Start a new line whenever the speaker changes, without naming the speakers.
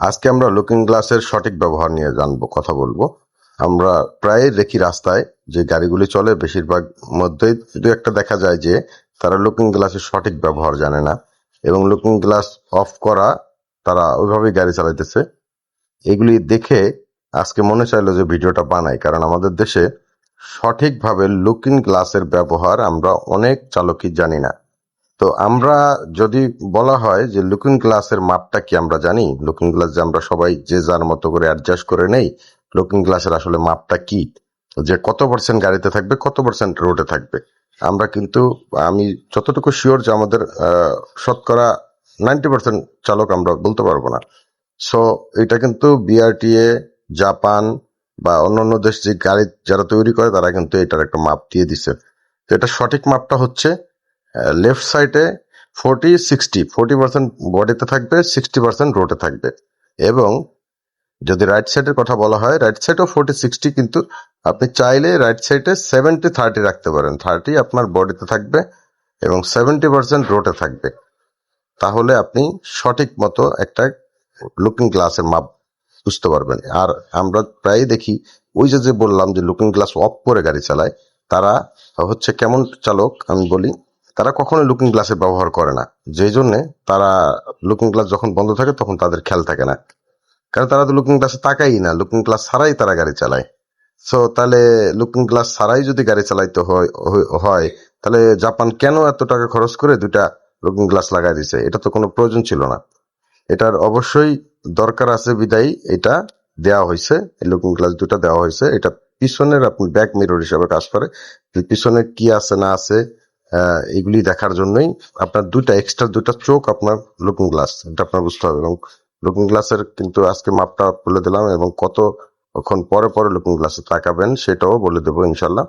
আজকে আমরা লুকিং গ্লাসের সঠিক ব্যবহার নিয়ে কথা বলবো। আমরা প্রায় দেখি রাস্তায় যে গাড়িগুলি চলে, বেশিরভাগ মধ্যেই দু একটা দেখা যায় যে তারা লুকিং গ্লাসের সঠিক ব্যবহার জানে না এবং লুকিং গ্লাস অফ করা তারা ওইভাবেই গাড়ি চালাইতেছে। এগুলি দেখে আজকে মনে চাইলো যে ভিডিওটা বানাই, কারণ আমাদের দেশে সঠিকভাবে লুকিং গ্লাসের ব্যবহার আমরা অনেক চালকই জানি না। তো আমরা যদি বলা হয় যে লুকিং গ্লাসের মাপটা কি আমরা জানি, লুকিং গ্লাস যে আমরা সবাই যে যার মতো করে অ্যাডজাস্ট করে নেই, লুকিং গ্লাসের আসলে মাপটা কি, যে কত পার্সেন্ট গাড়িতে থাকবে, কত পার্সেন্ট রোডে থাকবে, আমরা কিন্তু আমি যতটুকু শিওর যে আমাদের শতকরা 90% চালক আমরা বলতে পারবো না। সো এটা কিন্তু বিআরটিএ, জাপান বা অন্যান্য দেশ যে গাড়ি যারা তৈরি করে তারা কিন্তু এটার একটা মাপ দিয়ে দিছে। তো এটা সঠিক মাপটা হচ্ছে লেফট সাইডে 40-60 বডিতে থাকবে, 60% রোডে থাকবে। এবং যদি রাইট সাইডের কথা বলা হয়, রাইট সাইডও 40-60, কিন্তু আপনি চাইলে রাইট সাইডে 70-30 রাখতে পারেন। 30 আপনার বডিতে থাকবে এবং 70% রোডে থাকবে। তাহলে আপনি সঠিক মতো একটা লুকিং গ্লাসের মাপ বুঝতে পারবেন। আর আমরা প্রায় দেখি ওই যে বললাম যে লুকিং গ্লাস অফ করে গাড়ি চালায়, তারা হচ্ছে কেমন চালক আমি বলি, তারা কখনো লুকিং গ্লাসের ব্যবহার করে না। যেই জন্যে তারা লুকিং গ্লাস যখন বন্ধ থাকে তখন তাদের খেয়াল থাকে না, কারণ তারা তো লুকিং গ্লাসে তাকাই না, লুকিং গ্লাস ছাড়াই তারা গাড়ি চালায়। সো তাহলে লুকিং গ্লাস ছাড়াই যদি গাড়ি চালাইতে হয় তাহলে জাপান কেন এত টাকা খরচ করে দুইটা লুকিং গ্লাস লাগাই দিছে? এটা তো কোনো প্রয়োজন ছিল না। এটার অবশ্যই দরকার আছে বিদায়ী এটা দেওয়া হয়েছে, লুকিং গ্লাস দুটা দেওয়া হয়েছে। এটা পিছনের আপনি ব্যাক মিরর হিসাবে কাজ করে, পিছনে কি আছে না আছে এগুলি দেখার জন্যই আপনার দুটা চোখ আপনার লুকিং গ্লাস, এটা আপনার বুঝতে হবে। এবং লুকিং গ্লাসের কিন্তু আজকে মাপটা বলে দিলাম এবং কতক্ষণ পরে পরে লুকিং গ্লাসে তাকাবেন সেটাও বলে দেবো ইনশাল্লাহ।